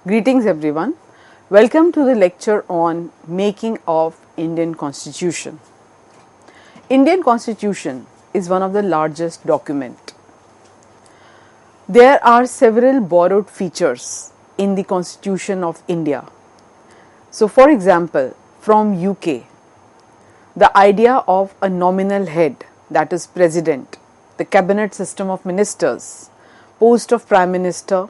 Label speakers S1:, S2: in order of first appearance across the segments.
S1: Greetings everyone. Welcome to the lecture on making of Indian Constitution. Indian Constitution is one of the largest document. There are several borrowed features in the Constitution of India. So for example, from UK, the idea of a nominal head, that is president, the cabinet system of ministers, post of prime minister,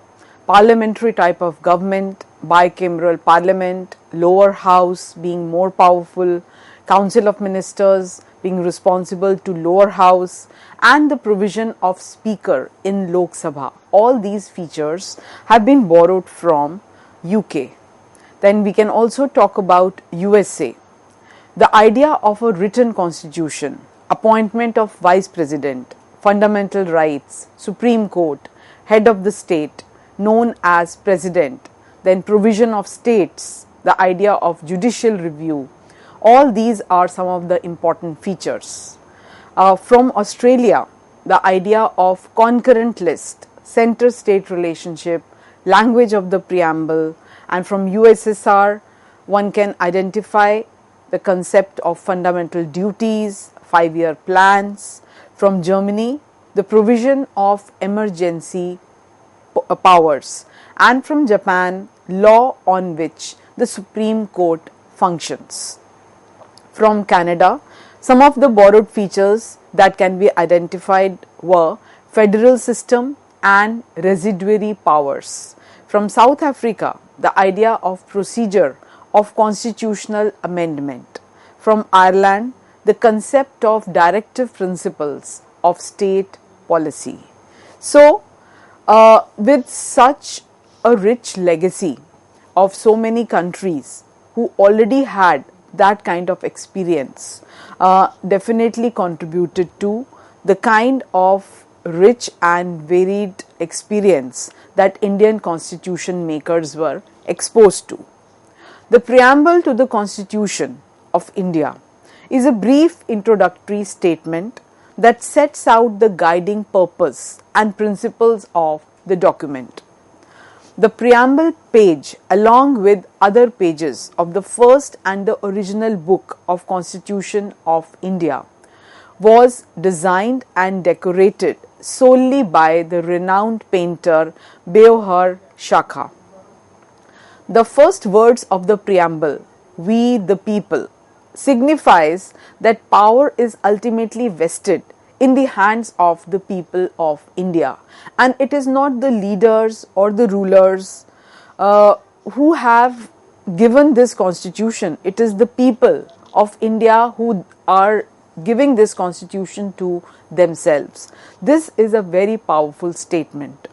S1: parliamentary type of government, bicameral parliament, lower house being more powerful, council of ministers being responsible to lower house, and the provision of speaker in Lok Sabha. All these features have been borrowed from UK. Then we can also talk about USA. The idea of a written constitution, appointment of vice president, fundamental rights, Supreme Court, head of the state, known as president, then provision of states, the idea of judicial review, all these are some of the important features. From Australia, the idea of concurrent list, center-state relationship, language of the preamble, and from USSR, one can identify the concept of fundamental duties, 5-year plans. From Germany, the provision of emergency powers, and from Japan, law on which the Supreme Court functions. From Canada, some of the borrowed features that can be identified were federal system and residuary powers. From South Africa, the idea of procedure of constitutional amendment. From Ireland, the concept of directive principles of state policy. So, with such a rich legacy of so many countries who already had that kind of experience, definitely contributed to the kind of rich and varied experience that Indian constitution makers were exposed to. The preamble to the Constitution of India is a brief introductory statement that sets out the guiding purpose and principles of the document. The preamble page, along with other pages of the first and the original book of Constitution of India, was designed and decorated solely by the renowned painter Beohar Shakha. The first words of the preamble, "We the people," signifies that power is ultimately vested in the hands of the people of India, and it is not the leaders or the rulers who have given this constitution. It is the people of India who are giving this constitution to themselves. This is a very powerful statement.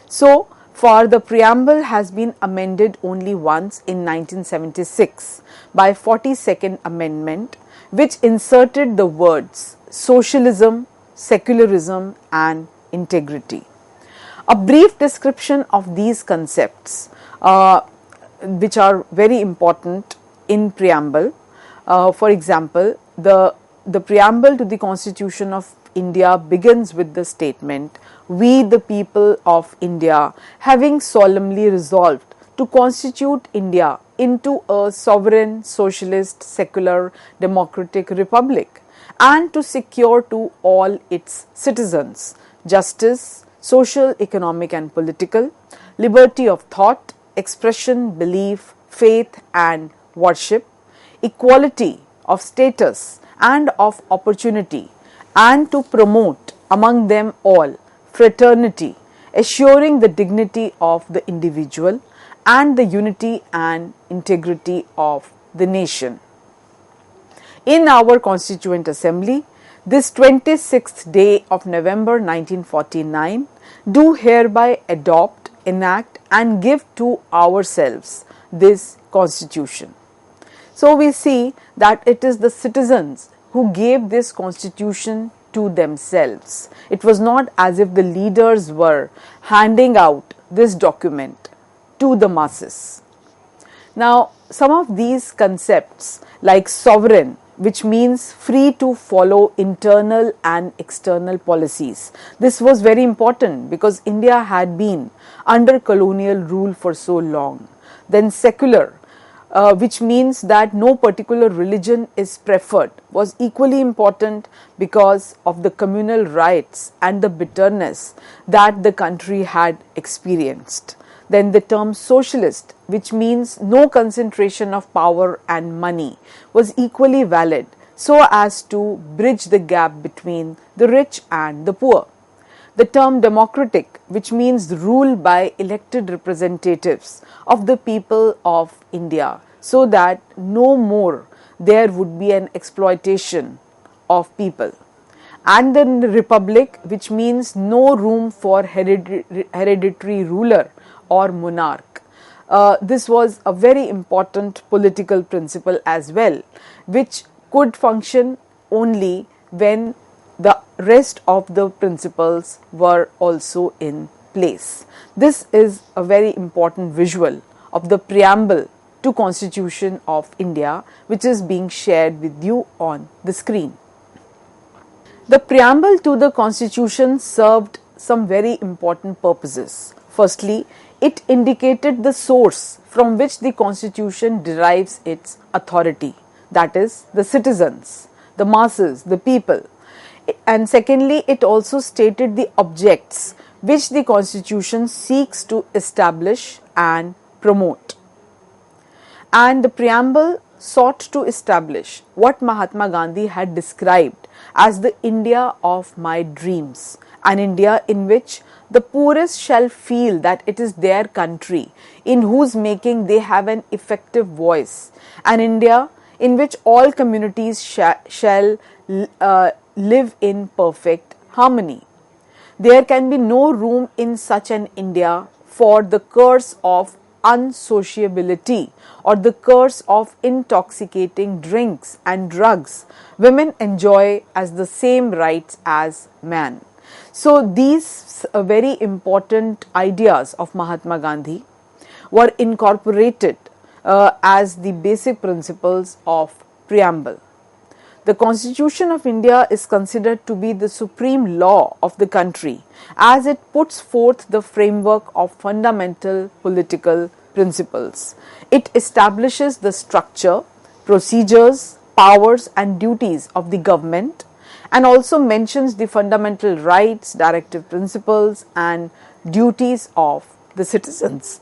S1: So, for the preamble has been amended only once in 1976 by 42nd Amendment, which inserted the words socialism, secularism and integrity. A brief description of these concepts which are very important in preamble. For example, the preamble to the Constitution of India begins with the statement, "We the people of India, having solemnly resolved to constitute India into a sovereign, socialist, secular, democratic republic, and to secure to all its citizens justice, social, economic and political, liberty of thought, expression, belief, faith and worship, equality of status and of opportunity, and to promote among them all fraternity, assuring the dignity of the individual and the unity and integrity of the nation." In our Constituent Assembly, this 26th day of November 1949, do hereby adopt, enact and give to ourselves this Constitution. So we see that it is the citizens who gave this Constitution to themselves. It was not as if the leaders were handing out this document to the masses. Now, some of these concepts like sovereign, which means free to follow internal and external policies. This was very important because India had been under colonial rule for so long. Then secular, which means that no particular religion is preferred, was equally important because of the communal riots and the bitterness that the country had experienced. Then the term socialist, which means no concentration of power and money, was equally valid so as to bridge the gap between the rich and the poor. The term democratic, which means rule by elected representatives of the people of India, so that no more there would be an exploitation of people. And then the republic, which means no room for hereditary ruler or monarch. This was a very important political principle as well, which could function only when the rest of the principles were also in place. This is a very important visual of the preamble to Constitution of India, which is being shared with you on the screen. The preamble to the Constitution served some very important purposes. Firstly, it indicated the source from which the Constitution derives its authority, that is, the citizens, the masses, the people. And secondly, it also stated the objects which the Constitution seeks to establish and promote. And the preamble sought to establish what Mahatma Gandhi had described as the India of my dreams, an India in which the poorest shall feel that it is their country, in whose making they have an effective voice, an India in which all communities shall live in perfect harmony. There can be no room in such an India for the curse of unsociability or the curse of intoxicating drinks and drugs women enjoy as the same rights as man. So these very important ideas of Mahatma Gandhi were incorporated as the basic principles of preamble. The Constitution of India is considered to be the supreme law of the country as it puts forth the framework of fundamental political principles. It establishes the structure, procedures, powers and duties of the government and also mentions the fundamental rights, directive principles and duties of the citizens.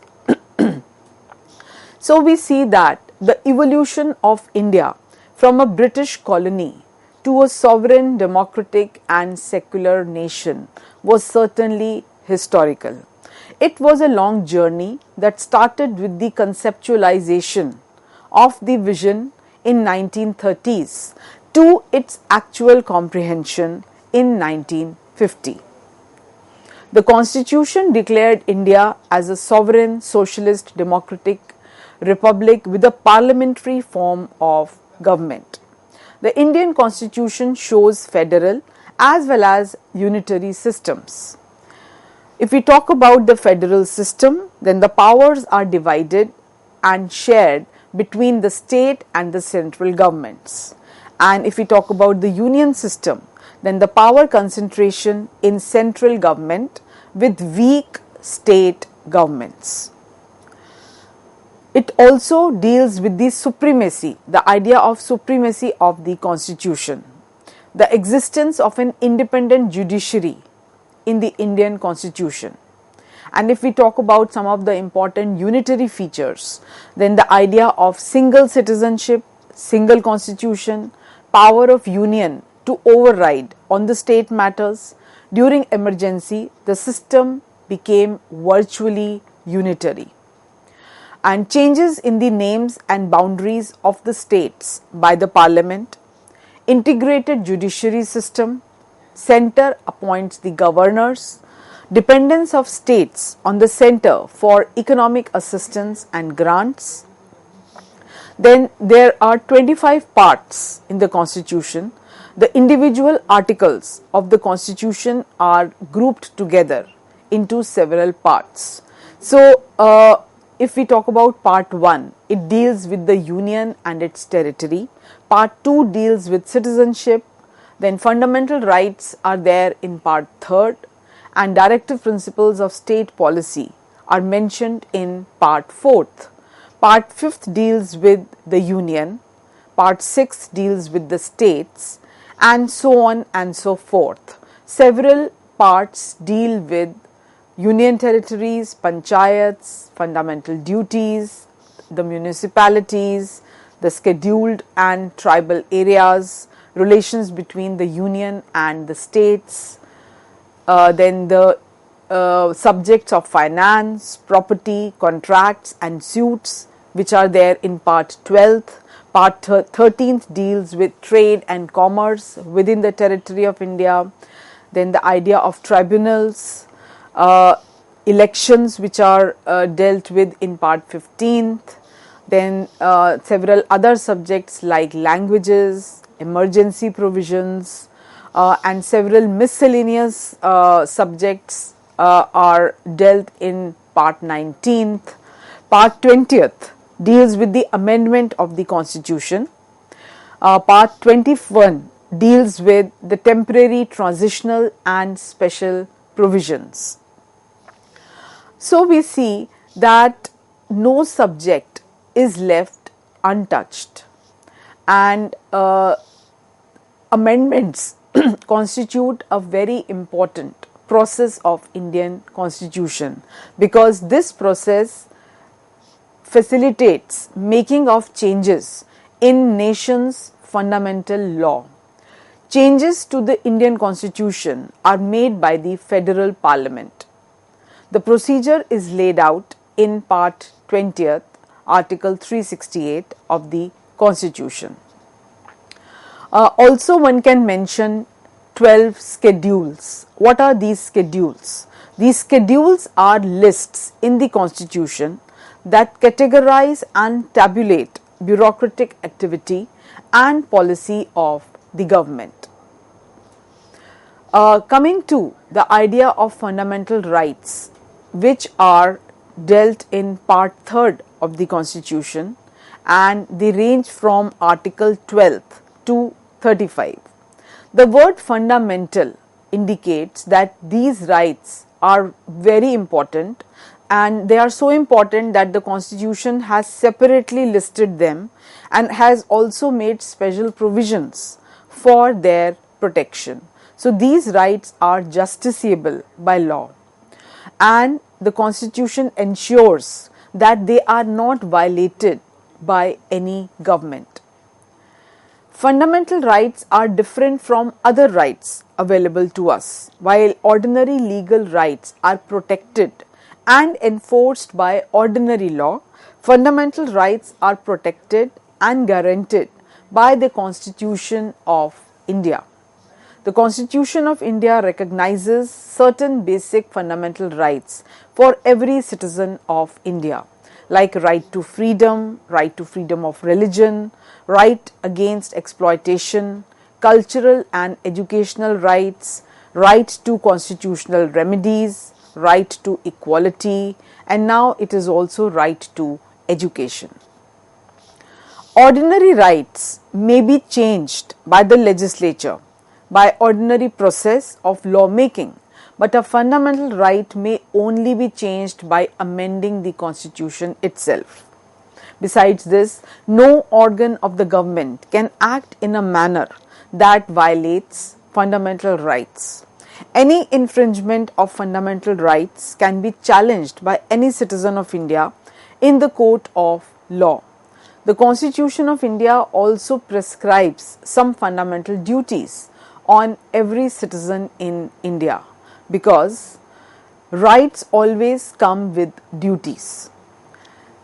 S1: So we see that the evolution of India from a British colony to a sovereign, democratic and secular nation was certainly historical. It was a long journey that started with the conceptualization of the vision in 1930s to its actual comprehension in 1950. The Constitution declared India as a sovereign, socialist, democratic republic with a parliamentary form of government. The Indian Constitution shows federal as well as unitary systems. If we talk about the federal system, then the powers are divided and shared between the state and the central governments. And if we talk about the union system, then the power concentration in central government with weak state governments. It also deals with the supremacy, the idea of supremacy of the Constitution, the existence of an independent judiciary in the Indian Constitution. And if we talk about some of the important unitary features, then the idea of single citizenship, single constitution, power of union to override on the state matters. During emergency, the system became virtually unitary. And changes in the names and boundaries of the states by the parliament, integrated judiciary system, center appoints the governors, dependence of states on the center for economic assistance and grants. Then there are 25 parts in the Constitution. The individual articles of the Constitution are grouped together into several parts. So, if we talk about part 1, it deals with the union and its territory. Part 2 deals with citizenship. Then fundamental rights are there in part 3rd and directive principles of state policy are mentioned in part 4th. Part 5th deals with the Union, Part 6 deals with the states, and so on and so forth. Several parts deal with union territories, panchayats, fundamental duties, the municipalities, the scheduled and tribal areas, relations between the union and the states, then the subjects of finance, property, contracts and suits, which are there in part 12th. Part 13th deals with trade and commerce within the territory of India. Then the idea of tribunals, elections, which are dealt with in part 15th. Then several other subjects like languages, emergency provisions, and several miscellaneous subjects are dealt in part 19th. Part 20th deals with the amendment of the constitution. Part 21 deals with the temporary, transitional and special provisions. So we see that no subject is left untouched, and amendments constitute a very important process of Indian constitution, because this process facilitates making of changes in nation's fundamental law. Changes to the Indian constitution are made by the federal parliament. The procedure is laid out in part 20th, article 368 of the constitution. Also one can mention 12 schedules. What are these schedules? These schedules are lists in the constitution that categorize and tabulate bureaucratic activity and policy of the government. Coming to the idea of fundamental rights, which are dealt in part 3rd of the constitution, and they range from article 12 to 35. The word fundamental indicates that these rights are very important, and they are so important that the constitution has separately listed them and has also made special provisions for their protection. So these rights are justiciable by law, and the constitution ensures that they are not violated by any government. Fundamental rights are different from other rights available to us. While ordinary legal rights are protected and enforced by ordinary law, fundamental rights are protected and guaranteed by the Constitution of India. The Constitution of India recognizes certain basic fundamental rights for every citizen of India, like right to freedom of religion, right against exploitation, cultural and educational rights, right to constitutional remedies, right to equality, and now it is also right to education. Ordinary rights may be changed by the legislature by ordinary process of lawmaking, but a fundamental right may only be changed by amending the constitution itself. Besides this, no organ of the government can act in a manner that violates fundamental rights. Any infringement of fundamental rights can be challenged by any citizen of India in the court of law. The Constitution of India also prescribes some fundamental duties on every citizen in India, because rights always come with duties.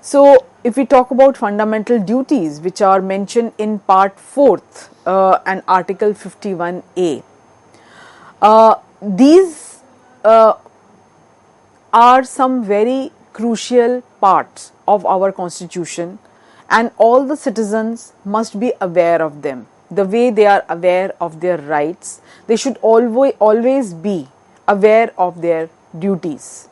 S1: So, if we talk about fundamental duties which are mentioned in part 4th and article 51A, these are some very crucial parts of our constitution, and all the citizens must be aware of them. The way they are aware of their rights, they should always be aware of their duties.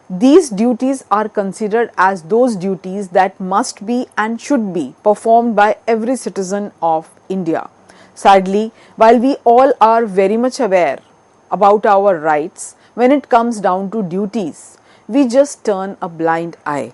S1: These duties are considered as those duties that must be and should be performed by every citizen of India. Sadly, while we all are very much aware about our rights, when it comes down to duties, we just turn a blind eye.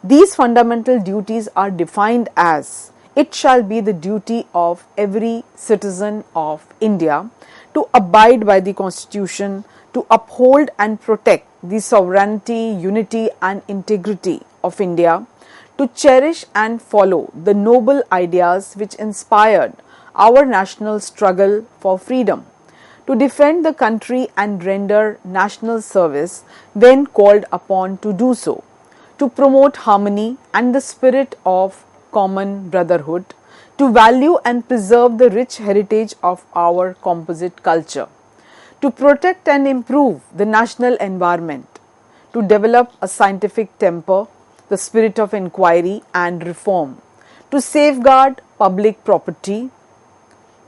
S1: These fundamental duties are defined as: it shall be the duty of every citizen of India to abide by the Constitution, to uphold and protect the sovereignty, unity and integrity of India, to cherish and follow the noble ideas which inspired our national struggle for freedom, to defend the country and render national service when called upon to do so, to promote harmony and the spirit of common brotherhood, to value and preserve the rich heritage of our composite culture, to protect and improve the national environment, to develop a scientific temper, the spirit of inquiry and reform, to safeguard public property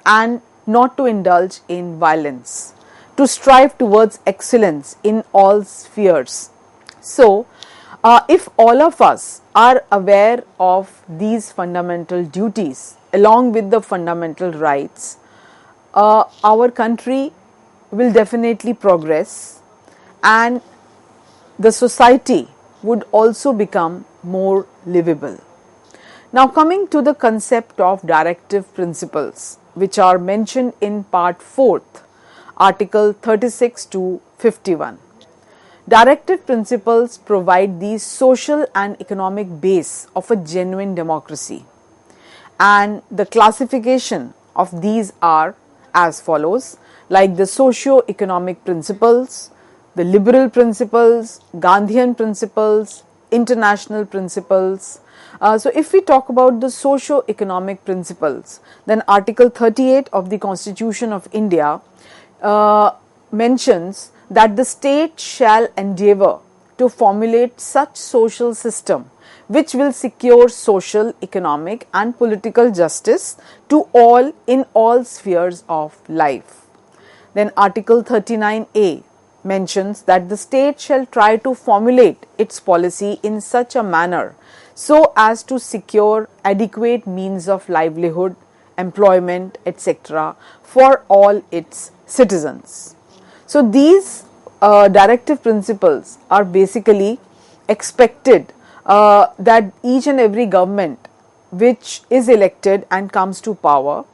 S1: and not to indulge in violence, to strive towards excellence in all spheres. So, if all of us are aware of these fundamental duties along with the fundamental rights, our country will definitely progress and the society would also become more livable. Now, coming to the concept of directive principles, which are mentioned in part 4th, article 36 to 51. Directive principles provide the social and economic base of a genuine democracy, and the classification of these are as follows, like the socio-economic principles, the liberal principles, Gandhian principles, international principles. So if we talk about the socio-economic principles, then Article 38 of the Constitution of India mentions that the state shall endeavour to formulate such social system which will secure social, economic and political justice to all in all spheres of life. Then Article 39A mentions that the state shall try to formulate its policy in such a manner so as to secure adequate means of livelihood, employment, etc. for all its citizens. So these directive principles are basically expected that each and every government which is elected and comes to power,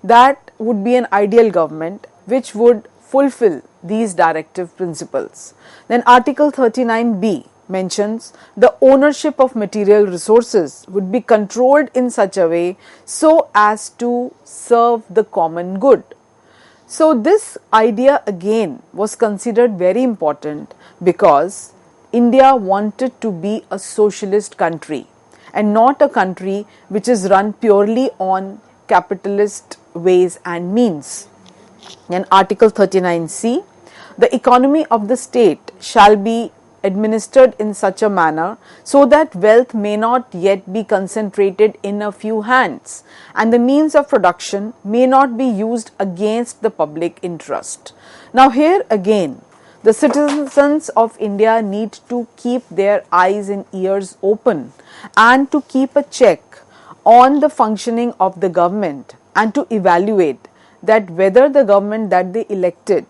S1: that would be an ideal government which would fulfill these directive principles. Then Article 39B mentions the ownership of material resources would be controlled in such a way so as to serve the common good. So this idea again was considered very important because India wanted to be a socialist country and not a country which is run purely on capitalist ways and means. In Article 39C, the economy of the state shall be administered in such a manner so that wealth may not yet be concentrated in a few hands and the means of production may not be used against the public interest. Now here again, the citizens of India need to keep their eyes and ears open and to keep a check on the functioning of the government and to evaluate that whether the government that they elected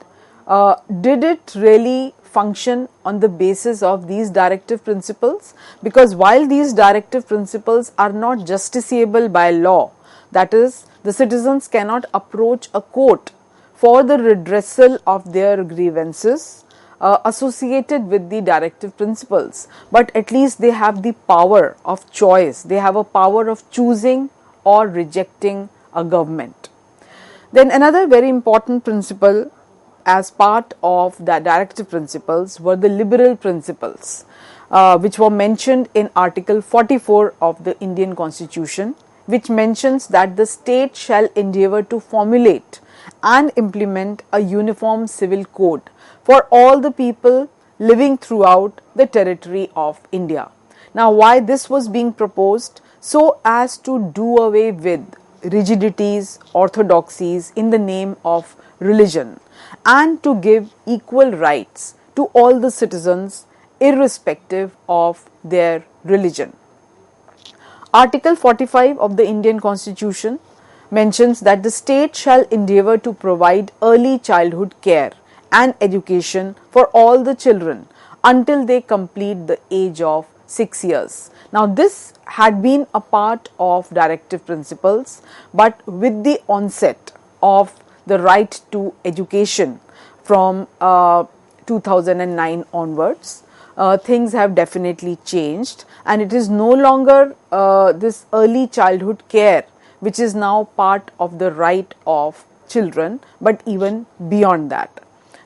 S1: did it really function on the basis of these directive principles, because while these directive principles are not justiciable by law, that is, the citizens cannot approach a court for the redressal of their grievances associated with the directive principles, but at least they have the power of choice, they have a power of choosing or rejecting a government. Then another very important principle as part of the directive principles were the liberal principles, which were mentioned in Article 44 of the Indian Constitution, which mentions that the state shall endeavour to formulate and implement a uniform civil code for all the people living throughout the territory of India. Now, why this was being proposed? So as to do away with rigidities, orthodoxies in the name of religion, and to give equal rights to all the citizens irrespective of their religion. Article 45 of the Indian Constitution mentions that the state shall endeavour to provide early childhood care and education for all the children until they complete the age of 6 years. Now, this had been a part of directive principles, but with the onset of the right to education from 2009 onwards, things have definitely changed, and it is no longer this early childhood care which is now part of the right of children, but even beyond that.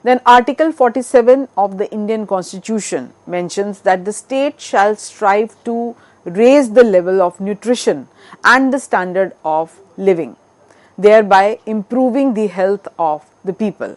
S1: Then Article 47 of the Indian Constitution mentions that the state shall strive to raise the level of nutrition and the standard of living, thereby improving the health of the people.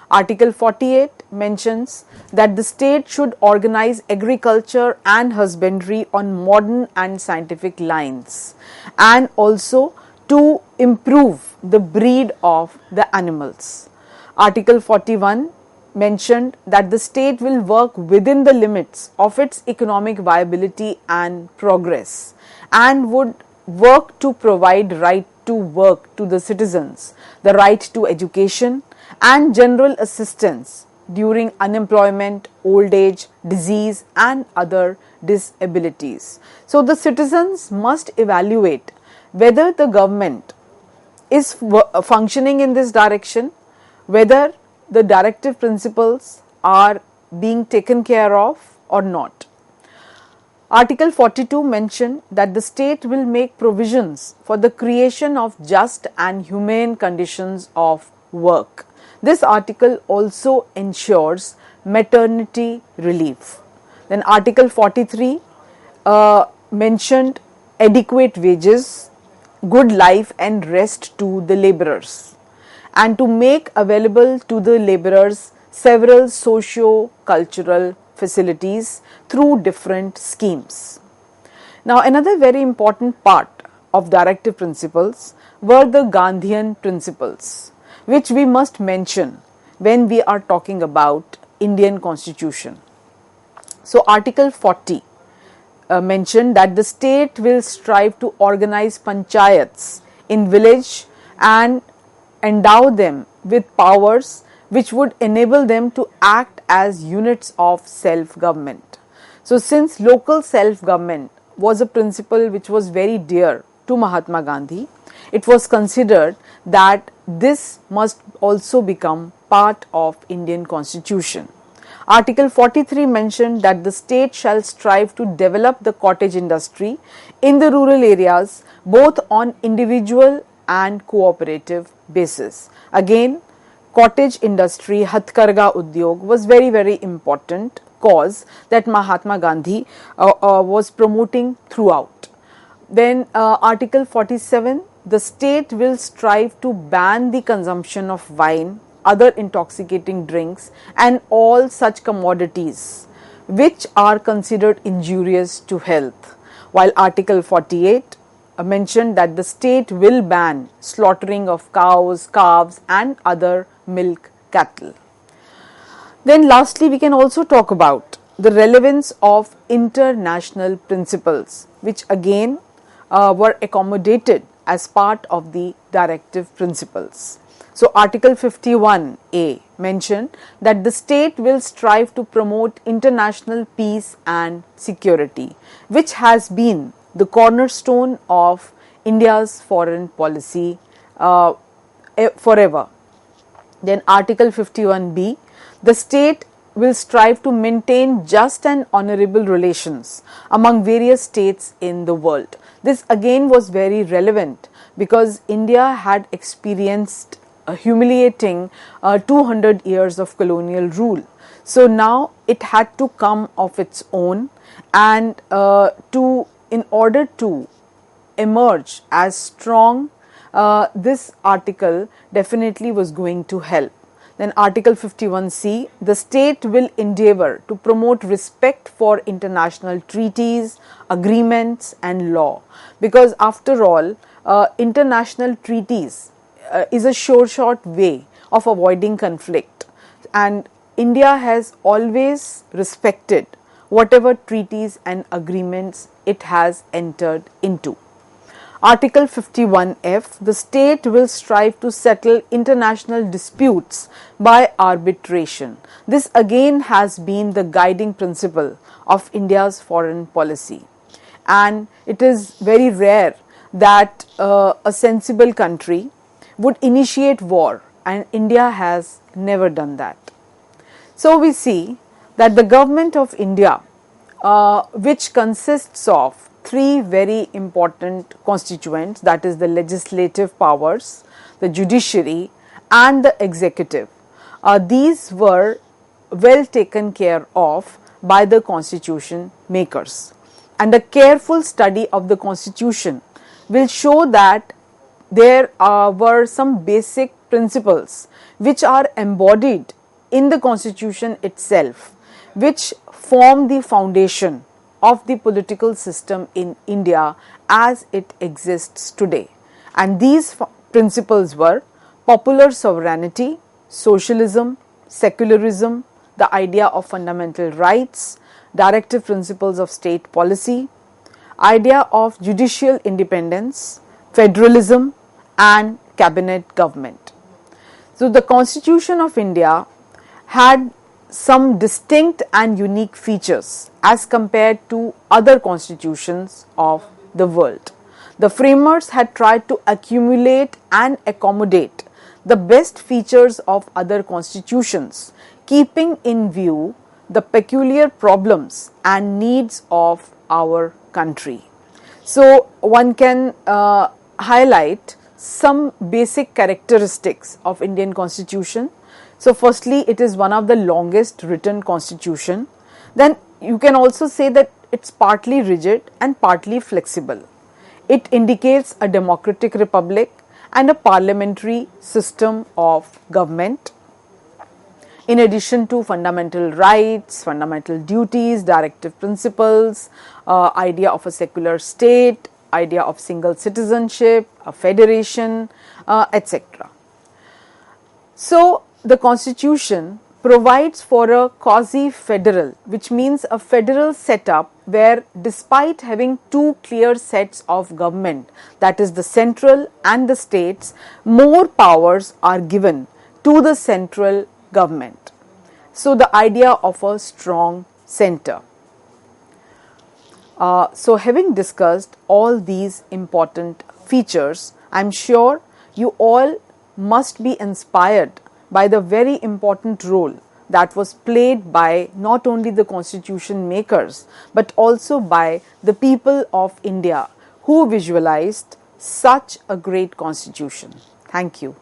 S1: Article 48 mentions that the state should organize agriculture and husbandry on modern and scientific lines, and also to improve the breed of the animals. Article 41 mentioned that the state will work within the limits of its economic viability and progress, and would work to provide right to work to the citizens, the right to education and general assistance during unemployment, old age, disease and other disabilities. So the citizens must evaluate whether the government is functioning in this direction, whether the directive principles are being taken care of or not. Article 42 mentioned that the state will make provisions for the creation of just and humane conditions of work. This article also ensures maternity relief. Then Article 43 mentioned adequate wages, good life and rest to the labourers, and to make available to the labourers several socio-cultural facilities through different schemes. Now, another very important part of directive principles were the Gandhian principles, which we must mention when we are talking about Indian Constitution. So, Article 40 mentioned that the state will strive to organize panchayats in village and endow them with powers which would enable them to act as units of self-government. So, since local self-government was a principle which was very dear to Mahatma Gandhi, it was considered that this must also become part of Indian Constitution. Article 43 mentioned that the state shall strive to develop the cottage industry in the rural areas both on individual and cooperative basis. Again, cottage industry, Hatkarga Udyog was very important cause that Mahatma Gandhi was promoting throughout. Then Article 47, the state will strive to ban the consumption of wine, other intoxicating drinks and all such commodities which are considered injurious to health, while Article 48 mentioned that the state will ban slaughtering of cows, calves and other milk cattle. Then lastly, we can also talk about the relevance of international principles, which again were accommodated as part of the directive principles. So, Article 51A mentioned that the state will strive to promote international peace and security, which has been the cornerstone of India's foreign policy forever. Then Article 51B, the state will strive to maintain just and honourable relations among various states in the world. This again was very relevant because India had experienced a humiliating 200 years of colonial rule. So now it had to come of its own, and in order to emerge as strong, this article definitely was going to help. Then Article 51C, the state will endeavour to promote respect for international treaties, agreements and law, because after all, international treaties is a sure-shot way of avoiding conflict, and India has always respected whatever treaties and agreements it has entered into. Article 51F, the state will strive to settle international disputes by arbitration. This again has been the guiding principle of India's foreign policy. and it is very rare that a sensible country would initiate war, and India has never done that. So we see that the government of India, which consists of three very important constituents, that is the legislative powers, the judiciary and the executive, these were well taken care of by the constitution makers. And a careful study of the constitution will show that there were some basic principles which are embodied in the constitution itself, which form the foundation of the political system in India as it exists today. And these principles were popular sovereignty, socialism, secularism, the idea of fundamental rights, directive principles of state policy, idea of judicial independence, federalism and cabinet government. So the Constitution of India had some distinct and unique features as compared to other constitutions of the world. The framers had tried to accumulate and accommodate the best features of other constitutions, keeping in view the peculiar problems and needs of our country. So one can highlight some basic characteristics of Indian Constitution. So firstly, it is one of the longest written constitution. Then you can also say that it's partly rigid and partly flexible. It indicates a democratic republic and a parliamentary system of government. In addition to fundamental rights, fundamental duties, directive principles, idea of a secular state, idea of single citizenship, a federation, etc. So the Constitution provides for a quasi-federal, which means a federal setup where, despite having two clear sets of government, that is the central and the states, more powers are given to the central government. So the idea of a strong center. So having discussed all these important features, I am sure you all must be inspired by the very important role that was played by not only the constitution makers but also by the people of India who visualized such a great constitution. Thank you.